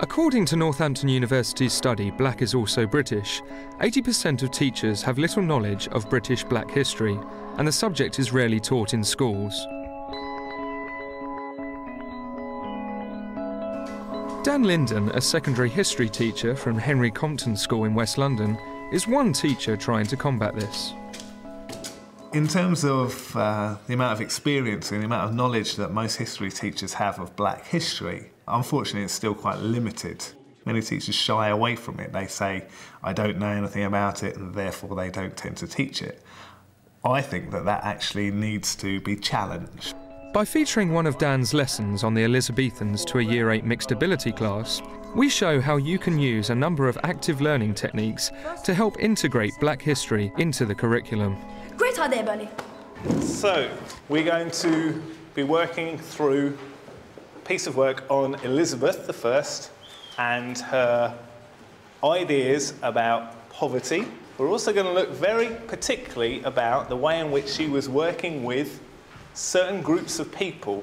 According to Northampton University's study Black is Also British, 80% of teachers have little knowledge of British black history, and the subject is rarely taught in schools. Dan Lyndon, a secondary history teacher from Henry Compton School in West London, is one teacher trying to combat this. In terms of the amount of experience and the amount of knowledge that most history teachers have of black history, unfortunately it's still quite limited. Many teachers shy away from it. They say, I don't know anything about it, and therefore they don't tend to teach it. I think that that actually needs to be challenged. By featuring one of Dan's lessons on the Elizabethans to a Year 8 mixed ability class, we show how you can use a number of active learning techniques to help integrate black history into the curriculum. Great idea, Bernie. So, we're going to be working through a piece of work on Elizabeth I and her ideas about poverty. We're also going to look very particularly about the way in which she was working with certain groups of people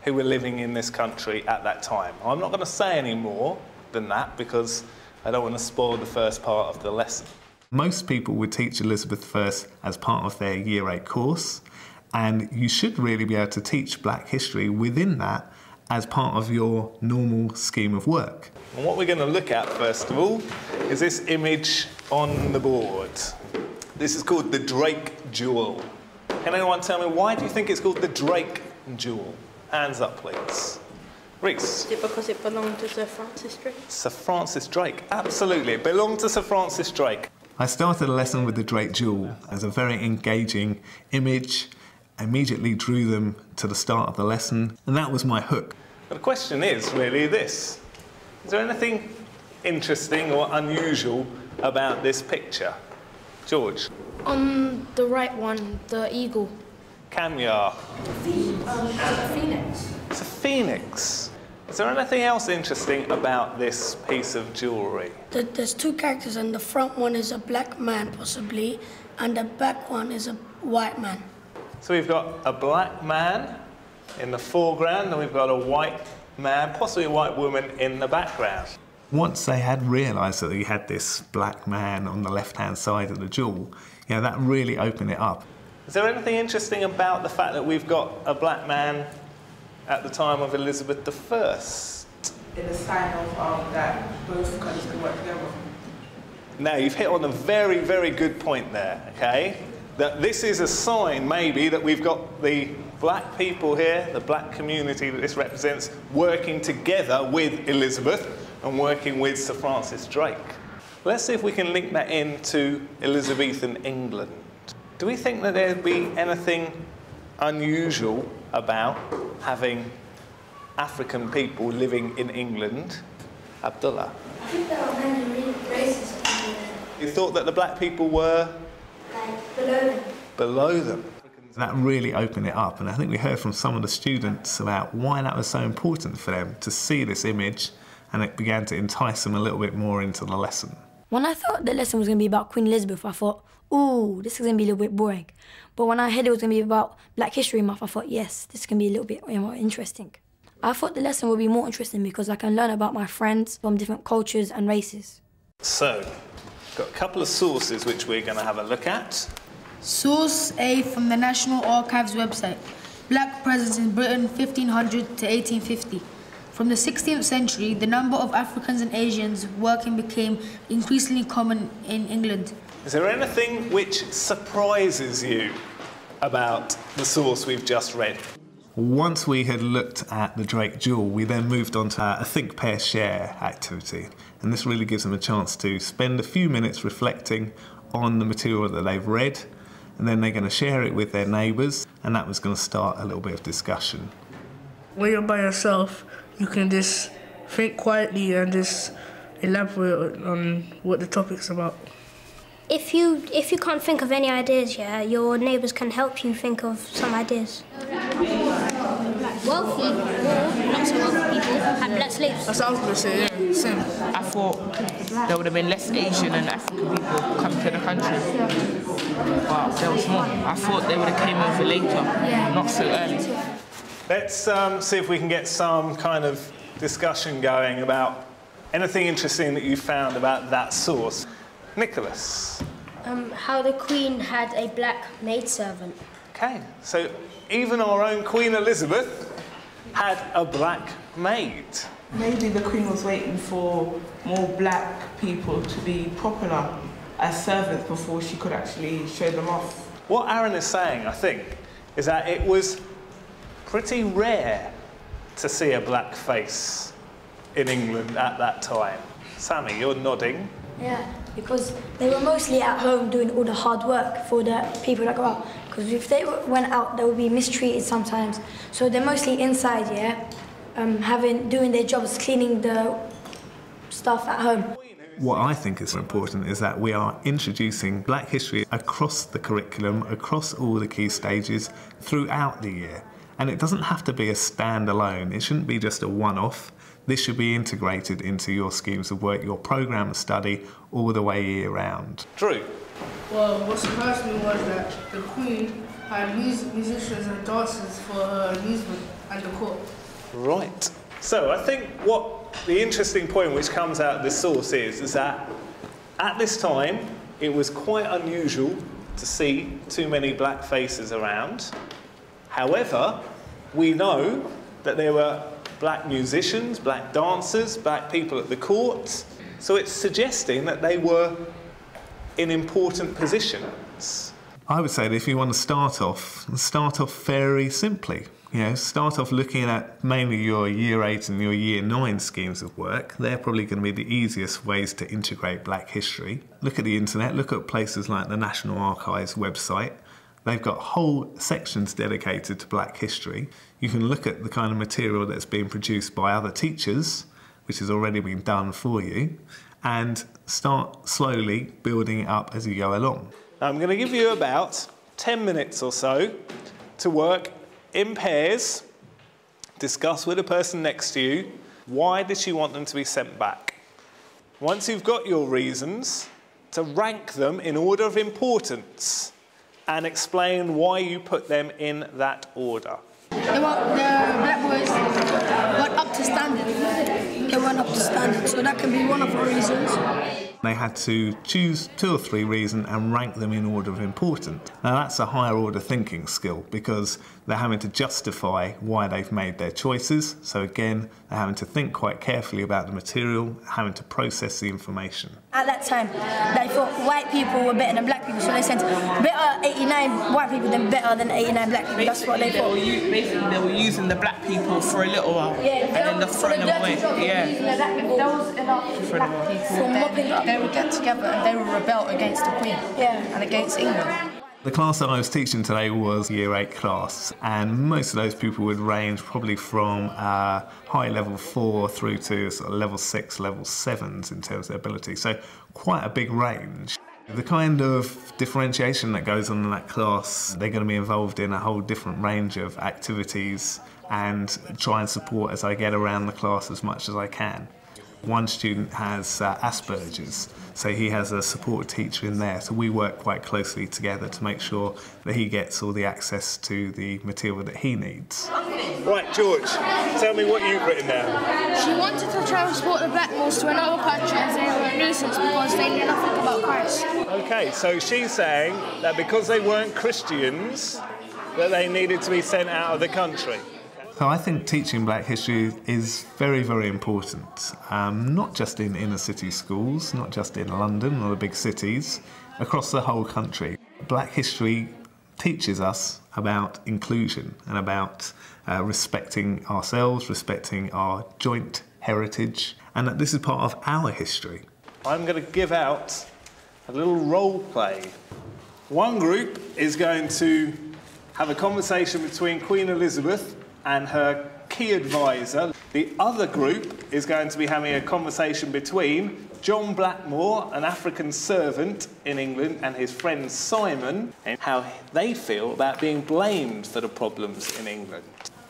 who were living in this country at that time. I'm not going to say any more than that because I don't want to spoil the first part of the lesson. Most people would teach Elizabeth I as part of their Year 8 course, and you should really be able to teach black history within that as part of your normal scheme of work. And what we're going to look at first of all is this image on the board. This is called the Drake Jewel. Can anyone tell me why do you think it's called the Drake Jewel? Hands up, please. Reese? Is it because it belonged to Sir Francis Drake? Sir Francis Drake, absolutely. It belonged to Sir Francis Drake. I started a lesson with the Drake Jewel as a very engaging image. I immediately drew them to the start of the lesson, and that was my hook. But the question is really this. Is there anything interesting or unusual about this picture? George? On the right one, the eagle. Kamya? Phoenix. It's a phoenix. Is there anything else interesting about this piece of jewellery? There's two characters, and the front one is a black man, possibly, and the back one is a white man. So we've got a black man in the foreground, and we've got a white man, possibly a white woman, in the background. Once they had realised that you had this black man on the left-hand side of the jewel, you know, that really opened it up. Is there anything interesting about the fact that we've got a black man at the time of Elizabeth I? In a sign of that both countries can work together. Now, you've hit on a very, very good point there, okay? That this is a sign, maybe, that we've got the black people here, the black community that this represents, working together with Elizabeth and working with Sir Francis Drake. Let's see if we can link that into Elizabethan England. Do we think that there'd be anything unusual about having African people living in England? Abdullah? I think there were many really racist people there. You thought that the black people were? Like, below them. Below them. That really opened it up, and I think we heard from some of the students about why that was so important for them to see this image, and it began to entice them a little bit more into the lesson. When I thought the lesson was going to be about Queen Elizabeth, I thought, ooh, this is going to be a little bit boring. But when I heard it was going to be about Black History Month, I thought, yes, this is going to be a little bit more interesting. I thought the lesson would be more interesting because I can learn about my friends from different cultures and races. So, got a couple of sources which we're going to have a look at. Source A from the National Archives website. Black presence in Britain 1500 to 1850. From the 16th century, the number of Africans and Asians working became increasingly common in England. Is there anything which surprises you about the source we've just read? Once we had looked at the Drake Jewel, we then moved on to a Think, Pair, Share activity. And this really gives them a chance to spend a few minutes reflecting on the material that they've read, and then they're going to share it with their neighbours, and that was going to start a little bit of discussion. When you're by yourself, you can just think quietly and just elaborate on what the topic's about. If you can't think of any ideas, yeah, your neighbours can help you think of some ideas. Wealthy or not so wealthy people had black slaves. That's what I was going to say, yeah, same. I thought there would have been less Asian and African people come to the country. But there was more. I thought they would have came over later, not so early. Let's see if we can get some kind of discussion going about Anything interesting that you found about that source? Nicholas? How the Queen had a black maidservant. Okay, so even our own Queen Elizabeth had a black maid. Maybe the Queen was waiting for more black people to be popular as servants before she could actually show them off. What Aaron is saying, I think, is that it was pretty rare to see a black face in England at that time. Sammy, you're nodding. Yeah, because they were mostly at home doing all the hard work for the people that go out. Because if they went out, they would be mistreated sometimes. So they're mostly inside, yeah, doing their jobs, cleaning the stuff at home. What I think is important is that we are introducing black history across the curriculum, across all the key stages throughout the year. And it doesn't have to be a standalone. It shouldn't be just a one-off. This should be integrated into your schemes of work, your programme of study, all the way year round. Drew? Well, what surprised me was that the Queen had musicians and dancers for her amusement at the court. Right. So I think what the interesting point which comes out of this source is that at this time it was quite unusual to see too many black faces around. However, we know that there were black musicians, black dancers, black people at the court. So it's suggesting that they were in important positions. I would say that if you want to start off very simply. You know, start off looking at mainly your Year 8 and your Year 9 schemes of work. They're probably going to be the easiest ways to integrate black history. Look at the internet, look at places like the National Archives website. They've got whole sections dedicated to black history. You can look at the kind of material that's being produced by other teachers, which has already been done for you, and start slowly building it up as you go along. I'm going to give you about 10 minutes or so to work in pairs, discuss with the person next to you, why did you want them to be sent back? Once you've got your reasons, to rank them in order of importance and explain why you put them in that order. The Blackmoores weren't up to standard. They weren't up to standard, so that can be one of the reasons. They had to choose 2 or 3 reasons and rank them in order of importance. Now that's a higher order thinking skill because they're having to justify why they've made their choices. So again, they're having to think quite carefully about the material, having to process the information. At that time, they thought white people were better than black people, so they said better 89 white people than better than 89 black people. That's what they thought. Basically, they were using the black people for a little while, and then they're throwing them away. If there was enough black people, they would get together and they would rebel against the Queen and against England. The class that I was teaching today was Year 8 class, and most of those people would range probably from high level 4 through to sort of level 6, level 7s in terms of their ability, so quite a big range. The kind of differentiation that goes on in that class, they're going to be involved in a whole different range of activities and try and support as I get around the class as much as I can. One student has Asperger's, so he has a support teacher in there, so we work quite closely together to make sure that he gets all the access to the material that he needs. Right, George, tell me what you've written down. She wanted to transport the Blackmoores to another country as they were a nuisance because they knew nothing about Christ. Okay, so she's saying that because they weren't Christians, that they needed to be sent out of the country. So I think teaching black history is very, very important, not just in inner city schools, not just in London or the big cities, across the whole country. Black history teaches us about inclusion and about respecting ourselves, respecting our joint heritage, and that this is part of our history. I'm going to give out a little role play. One group is going to have a conversation between Queen Elizabeth and her key advisor. The other group is going to be having a conversation between John Blackmore, an African servant in England, and his friend Simon, and how they feel about being blamed for the problems in England.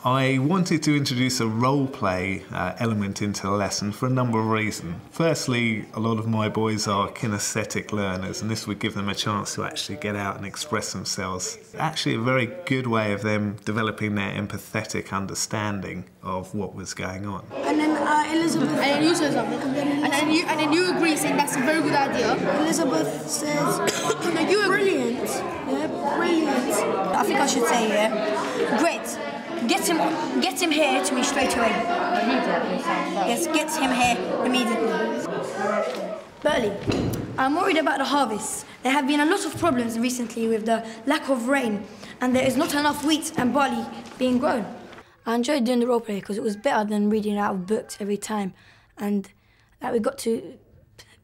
I wanted to introduce a role play element into the lesson for a number of reasons. Firstly, a lot of my boys are kinesthetic learners, and this would give them a chance to actually get out and express themselves. Actually a very good way of them developing their empathetic understanding of what was going on. And then Elizabeth. And then you say something. And then you agree, saying that's a very good idea. Elizabeth says, no, you agree. Brilliant. Yeah, brilliant. I think I should say, yeah, great. Get him here to me straight away. Yes, get him here immediately. Bertie, I'm worried about the harvest. There have been a lot of problems recently with the lack of rain, and there is not enough wheat and barley being grown. I enjoyed doing the role play because it was better than reading out of books every time, and we got to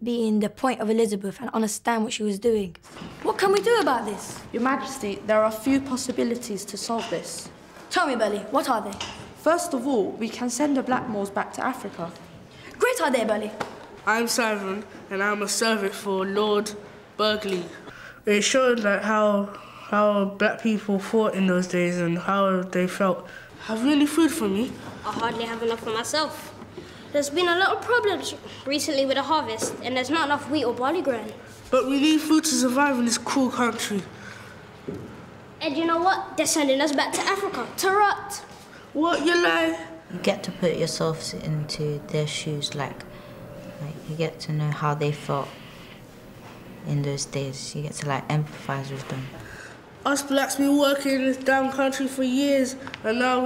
be in the point of Elizabeth and understand what she was doing. What can we do about this? Your Majesty, there are a few possibilities to solve this. Tell me, Bertie, what are they? First of all, we can send the Blackmoores back to Africa. Great idea, Bertie. I'm Simon, and I'm a servant for Lord Burghley. It showed like how black people fought in those days and how they felt. Have you any food for me? I hardly have enough for myself. There's been a lot of problems recently with the harvest, and there's not enough wheat or barley grown. But we need food to survive in this cruel country. And you know what? They're sending us back to Africa, to rot. What, you lie? You get to put yourselves into their shoes, like you get to know how they felt in those days. You get to like empathise with them. Us blacks been working in this damn country for years, and now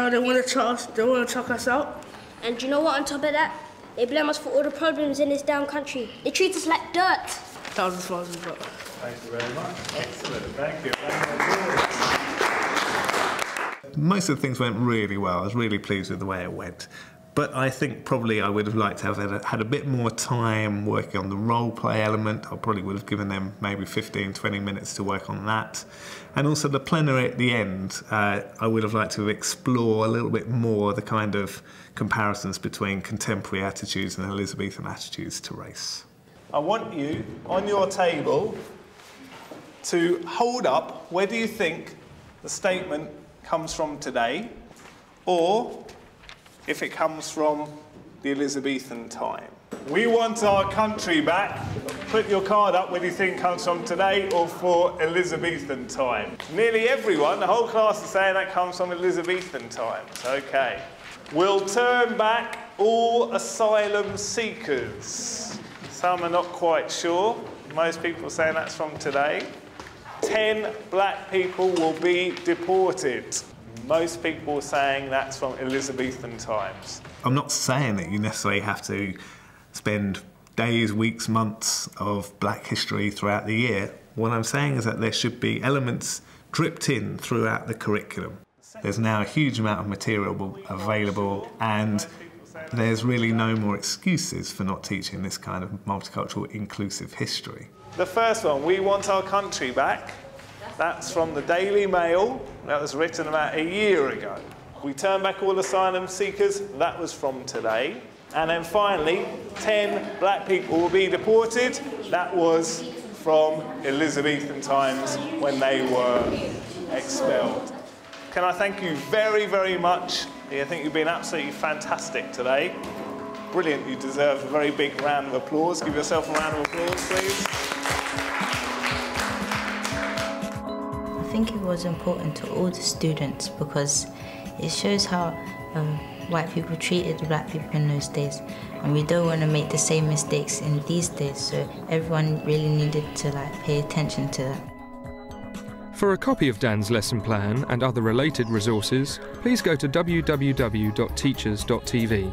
they want to chuck us out. And you know what? On top of that, they blame us for all the problems in this damn country. They treat us like dirt. $1,000. Thank you very much. Excellent. Thank you. Most of the things went really well. I was really pleased with the way it went. But I think probably I would have liked to have had a bit more time working on the role play element. I probably would have given them maybe 15, 20 minutes to work on that. And also the plenary at the end, I would have liked to explore a little bit more the kind of comparisons between contemporary attitudes and Elizabethan attitudes to race. I want you, on your table, to hold up where do you think the statement comes from today, or if it comes from the Elizabethan time. We want our country back. Put your card up where do you think comes from today or for Elizabethan time. Nearly everyone, the whole class is saying that comes from Elizabethan times. Okay. We'll turn back all asylum seekers. Some are not quite sure. Most people are saying that's from today. 10 black people will be deported. Most people are saying that's from Elizabethan times. I'm not saying that you necessarily have to spend days, weeks, months of black history throughout the year. What I'm saying is that there should be elements dripped in throughout the curriculum. There's now a huge amount of material available, and there's really no more excuses for not teaching this kind of multicultural, inclusive history. The first one, we want our country back. That's from the Daily Mail. That was written about a year ago. We turn back all asylum seekers. That was from today. And then finally, 10 black people will be deported. That was from Elizabethan times when they were expelled. Can I thank you very, very much? I think you've been absolutely fantastic today. Brilliant. You deserve a very big round of applause. Give yourself a round of applause, please. I think it was important to all the students because it shows how white people treated black people in those days, and we don't want to make the same mistakes in these days, so everyone really needed to pay attention to that. For a copy of Dan's lesson plan and other related resources, please go to www.teachers.tv.